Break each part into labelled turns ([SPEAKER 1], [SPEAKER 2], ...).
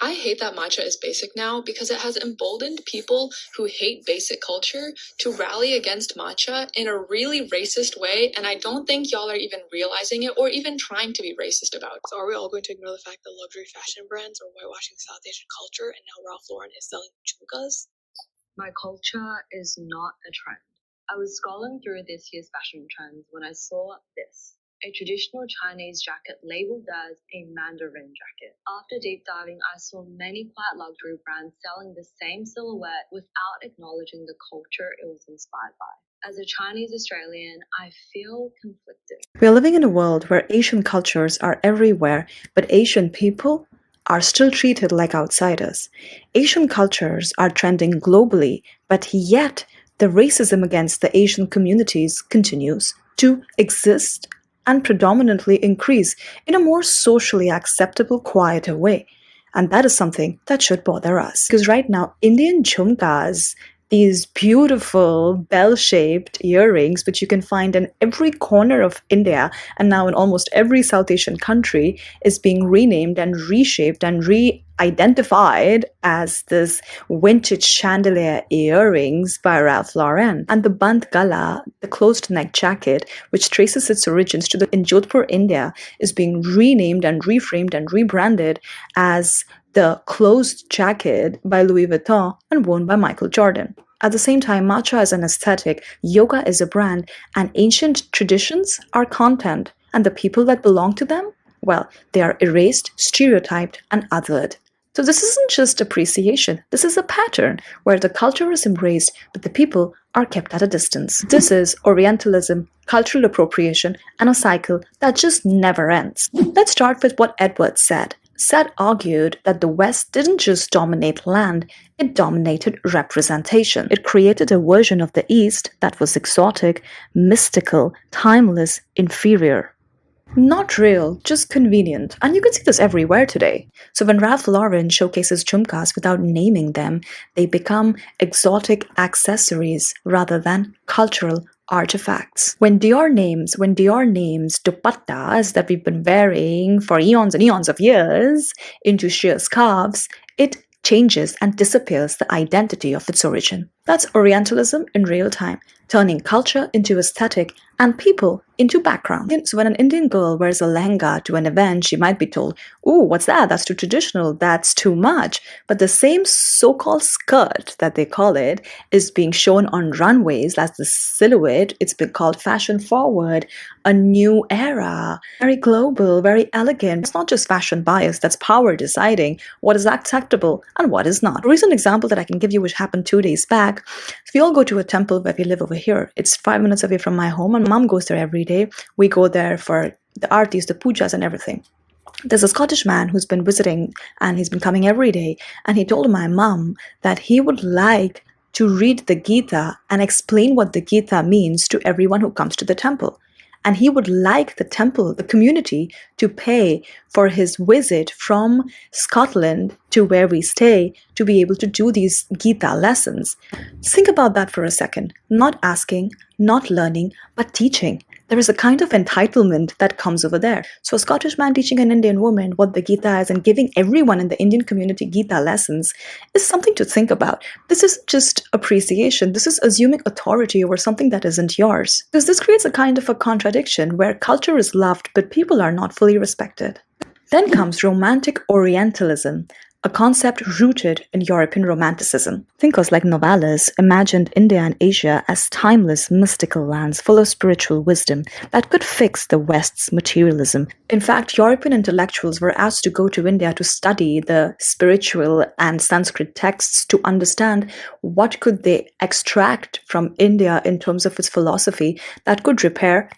[SPEAKER 1] I hate that matcha is basic now because it has emboldened people who hate basic culture to rally against matcha in a really racist way, and I don't think y'all are even realizing it or even trying to be racist about it. So are we all going to ignore the fact that luxury fashion brands are whitewashing South Asian culture and now Ralph Lauren is selling juhmkas?
[SPEAKER 2] My culture is not a trend. I was scrolling through this year's fashion trends when I saw this. A traditional Chinese jacket labeled as a Mandarin jacket. After deep diving, I saw many quiet luxury brands selling the same silhouette without acknowledging the culture it was inspired by. As a Chinese Australian, I feel conflicted.
[SPEAKER 3] We are living in a world where Asian cultures are everywhere, but Asian people are still treated like outsiders. Asian cultures are trending globally, but yet the racism against the Asian communities continues to exist and predominantly increase in a more socially acceptable, quieter way. And that is something that should bother us. Because right now, Indian juhmkas, these beautiful bell-shaped earrings, which you can find in every corner of India and now in almost every South Asian country, is being renamed and reshaped and re-identified as this vintage chandelier earrings by Ralph Lauren. And the band gala, the closed neck jacket, which traces its origins to in Jodhpur, India, is being renamed and reframed and rebranded as the closed jacket by Louis Vuitton and worn by Michael Jordan. At the same time, matcha is an aesthetic, yoga is a brand, and ancient traditions are content, and the people that belong to them, well, they are erased, stereotyped, and othered. So this isn't just appreciation, this is a pattern where the culture is embraced, but the people are kept at a distance. This is Orientalism, cultural appropriation, and a cycle that just never ends. Let's start with what Edwards said. Said argued that the West didn't just dominate land, it dominated representation. It created a version of the East that was exotic, mystical, timeless, inferior. Not real, just convenient. And you can see this everywhere today. So when Ralph Lauren showcases juhmkas without naming them, they become exotic accessories rather than cultural artifacts. When Dior names dupattas that we've been wearing for eons and eons of years into sheer scarves, it changes and disappears the identity of its origin. That's Orientalism in real time, turning culture into aesthetic and people into background. So when an Indian girl wears a lehenga to an event, she might be told, "Ooh, what's that? That's too traditional. That's too much." But the same so-called skirt that they call it is being shown on runways as the silhouette. It's been called fashion forward, a new era, very global, very elegant. It's not just fashion bias, that's power deciding what is acceptable and what is not. A recent example that I can give you, which happened 2 days back, if we all go to a temple where we live over here, it's 5 minutes away from my home, and mom goes there every day. We go there for the aartis, the pujas, and everything. There's a Scottish man who's been visiting, and he's been coming every day, and he told my mom that he would like to read the Gita and explain what the Gita means to everyone who comes to the temple. And he would like the temple, the community, to pay for his visit from Scotland to where we stay to be able to do these Gita lessons. Think about that for a second. Not asking, not learning, but teaching. There is a kind of entitlement that comes over there. So a Scottish man teaching an Indian woman what the Gita is and giving everyone in the Indian community Gita lessons is something to think about. This isn't just appreciation. This is assuming authority over something that isn't yours. Because this creates a kind of a contradiction where culture is loved, but people are not fully respected. Then comes romantic Orientalism, a concept rooted in European Romanticism. Thinkers like Novalis imagined India and Asia as timeless, mystical lands full of spiritual wisdom that could fix the West's materialism. In fact, European intellectuals were asked to go to India to study the spiritual and Sanskrit texts to understand what could they extract from India in terms of its philosophy that could repair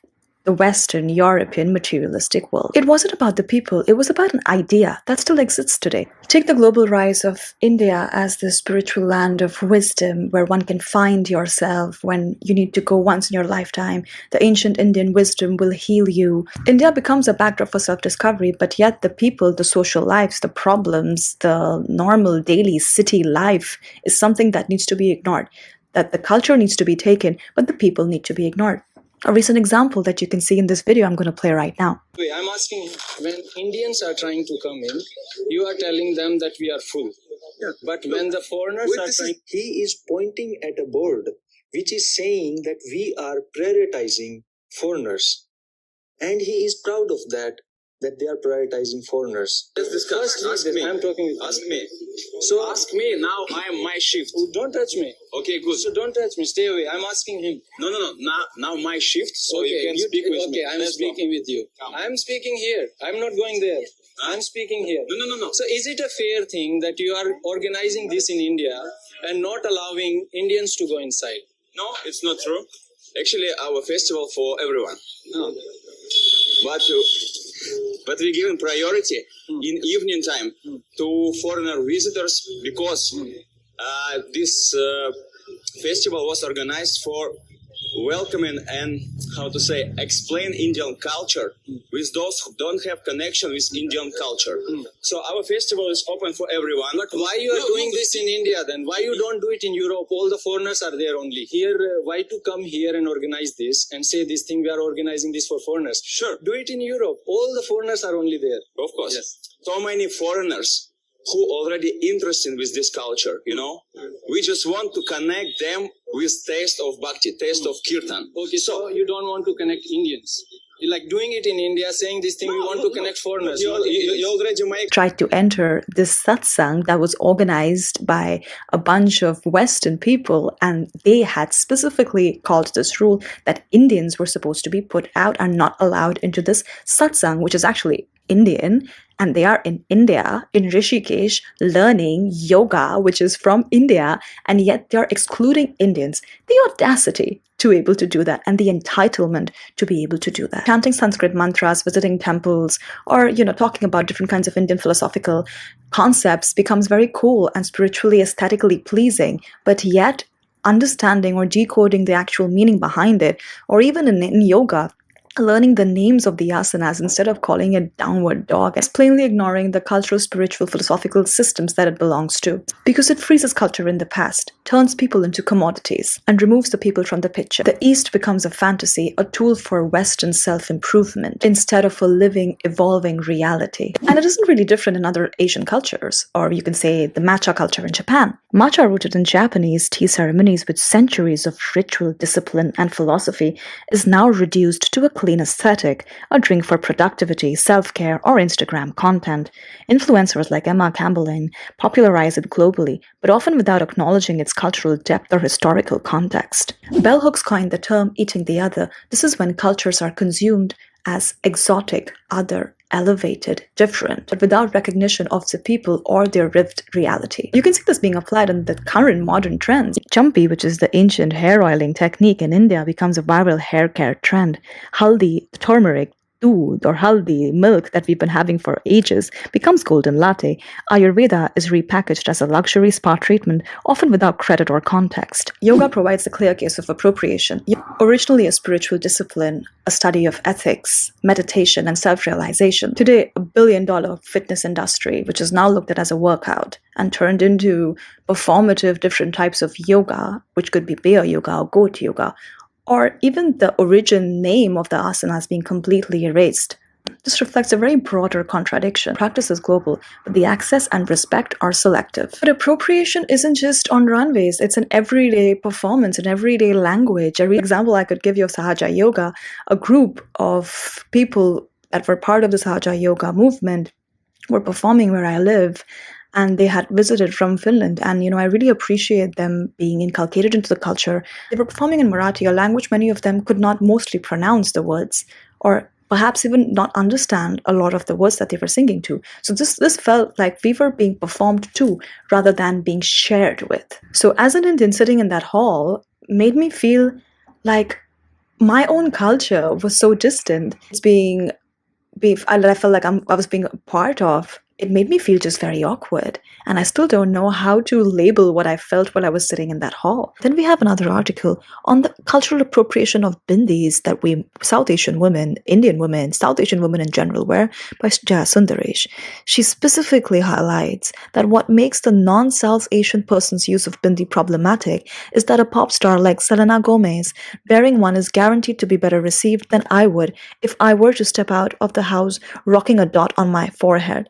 [SPEAKER 3] the Western European materialistic world. It wasn't about the people, it was about an idea that still exists today. Take the global rise of India as the spiritual land of wisdom where one can find yourself when you need to go once in your lifetime. The ancient Indian wisdom will heal you. India becomes a backdrop for self-discovery, but yet the people, the social lives, the problems, the normal daily city life is something that needs to be ignored. That the culture needs to be taken, but the people need to be ignored. A recent example that you can see in this video I'm going to play right now.
[SPEAKER 4] I'm asking, when Indians are trying to come in, you are telling them that we are full. Yeah. But when the foreigners are trying...
[SPEAKER 5] He is pointing at a board which is saying that we are prioritizing foreigners. And he is proud of that they are prioritizing foreigners.
[SPEAKER 4] Let's discuss. Ask me. I'm talking with you. Ask me. So ask me now. I am my shift. Don't touch me. Okay, good. So don't touch me. Stay away. I'm asking him. No. Now my shift. So okay, you can speak with me. Okay, I'm speaking with you. I'm speaking here. I'm not going there. I'm speaking here. No. So is it a fair thing that you are organizing this in India and not allowing Indians to go inside? No, it's not true. Actually, our festival for everyone. No. But we give priority in evening time to foreigner visitors because this festival was organized for welcoming and explain Indian culture with those who don't have connection with Indian culture. So our festival is open for everyone. But why you are doing this in India then? Why you don't do it in Europe? All the foreigners are there only. Here, why to come here and organize this and say this thing we are organizing this for foreigners? Sure. Do it in Europe. All the foreigners are only there. Of course. Yes. So many foreigners who already interested with this culture, We just want to connect them with taste of bhakti, taste of kirtan. Okay, so you don't want to connect Indians. You like doing it in India, saying this thing, we want to connect foreigners. You already
[SPEAKER 3] tried to enter this satsang that was organized by a bunch of Western people, and they had specifically called this rule that Indians were supposed to be put out and not allowed into this satsang, which is actually Indian, and they are in India, in Rishikesh, learning yoga, which is from India, and yet they're excluding Indians. The audacity to be able to do that, and the entitlement to be able to do that. Chanting Sanskrit mantras, visiting temples, or talking about different kinds of Indian philosophical concepts becomes very cool and spiritually, aesthetically pleasing, but yet understanding or decoding the actual meaning behind it, or even in yoga, learning the names of the asanas instead of calling it downward dog, is plainly ignoring the cultural, spiritual, philosophical systems that it belongs to. Because it freezes culture in the past, turns people into commodities, and removes the people from the picture. The East becomes a fantasy, a tool for Western self-improvement, instead of a living, evolving reality. And it isn't really different in other Asian cultures, or you can say the Matcha culture in Japan. Matcha, rooted in Japanese tea ceremonies with centuries of ritual, discipline, and philosophy, is now reduced to a clean aesthetic, a drink for productivity, self-care, or Instagram content. Influencers like Emma Campbell popularize it globally, but often without acknowledging its cultural depth or historical context. Bell Hooks coined the term eating the other. This is when cultures are consumed as exotic, other, elevated, different, but without recognition of the people or their lived reality. You can see this being applied in the current modern trends. Champi, which is the ancient hair oiling technique in India, becomes a viral hair care trend. Haldi, turmeric, doodh or haldi, milk that we've been having for ages, becomes golden latte. Ayurveda is repackaged as a luxury spa treatment, often without credit or context. Yoga provides a clear case of appropriation. Originally a spiritual discipline, a study of ethics, meditation, and self-realization. Today, $1 billion fitness industry, which is now looked at as a workout and turned into performative different types of yoga, which could be bear yoga or goat yoga, or even the origin name of the asanas being completely erased. This reflects a very broader contradiction. Practice is global, but the access and respect are selective. But appropriation isn't just on runways, it's an everyday performance, an everyday language. A example I could give you of Sahaja Yoga, a group of people that were part of the Sahaja Yoga movement were performing where I live, and they had visited from Finland. And, I really appreciate them being inculcated into the culture. They were performing in Marathi, a language many of them could not mostly pronounce the words, or perhaps even not understand a lot of the words that they were singing to. So this felt like we were being performed to rather than being shared with. So as an Indian sitting in that hall made me feel like my own culture was so distant. I felt like I was being a part of It made me feel just very awkward, and I still don't know how to label what I felt while I was sitting in that hall. Then we have another article on the cultural appropriation of bindis that we South Asian women, Indian women, South Asian women in general wear by Jaya Sundaresh. She specifically highlights that what makes the non-South Asian person's use of bindi problematic is that a pop star like Selena Gomez wearing one is guaranteed to be better received than I would if I were to step out of the house rocking a dot on my forehead.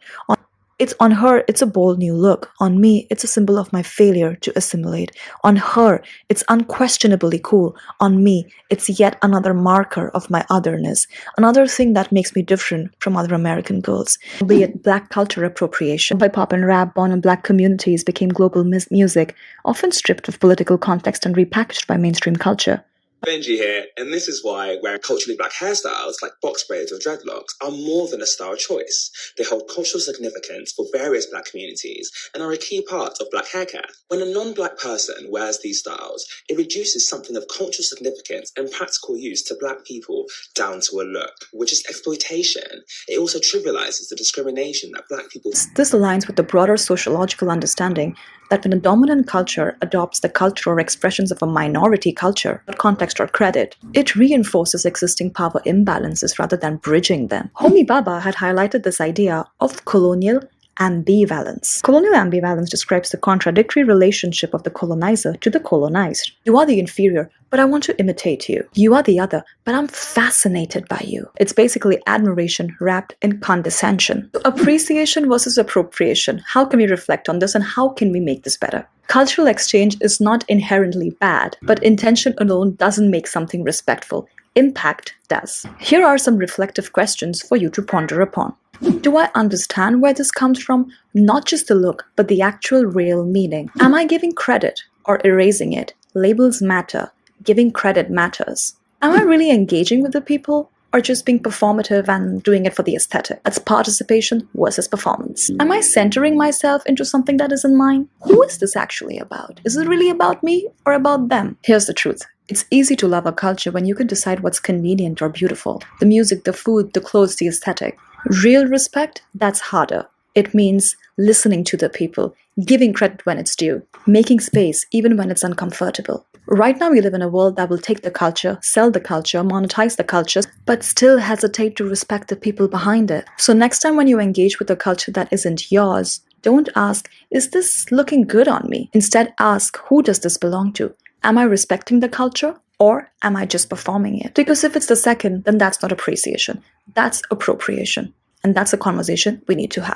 [SPEAKER 3] On her, it's a bold new look. On me, it's a symbol of my failure to assimilate. On her, it's unquestionably cool. On me, it's yet another marker of my otherness, another thing that makes me different from other American girls. Be it black culture appropriation, hip-hop and rap born in black communities became global music, often stripped of political context and repackaged by mainstream culture.
[SPEAKER 6] Benji here, and this is why wearing culturally black hairstyles like box braids or dreadlocks are more than a style choice. They hold cultural significance for various black communities and are a key part of black hair care. When a non-black person wears these styles, it reduces something of cultural significance and practical use to black people down to a look, which is exploitation. It also trivializes the discrimination that black people...
[SPEAKER 3] This aligns with the broader sociological understanding that when a dominant culture adopts the culture or expressions of a minority culture, context or credit, it reinforces existing power imbalances rather than bridging them. Homibhabha had highlighted this idea of colonial ambivalence. Colonial ambivalence describes the contradictory relationship of the colonizer to the colonized. You are the inferior, but I want to imitate you. You are the other, but I'm fascinated by you. It's basically admiration wrapped in condescension. So appreciation versus appropriation. How can we reflect on this and how can we make this better? Cultural exchange is not inherently bad, but intention alone doesn't make something respectful. Impact does. Here are some reflective questions for you to ponder upon. Do I understand where this comes from? Not just the look, but the actual real meaning. Am I giving credit or erasing it? Labels matter. Giving credit matters. Am I really engaging with the people or just being performative and doing it for the aesthetic? That's participation versus performance. Am I centering myself into something that isn't mine? Who is this actually about? Is it really about me or about them? Here's the truth. It's easy to love a culture when you can decide what's convenient or beautiful. The music, the food, the clothes, the aesthetic. Real respect, that's harder. It means listening to the people, giving credit when it's due, making space even when it's uncomfortable. Right now we live in a world that will take the culture, sell the culture, monetize the culture, but still hesitate to respect the people behind it. So next time when you engage with a culture that isn't yours, don't ask, is this looking good on me? Instead ask, who does this belong to? Am I respecting the culture or am I just performing it? Because if it's the second, then that's not appreciation. That's appropriation. And that's a conversation we need to have.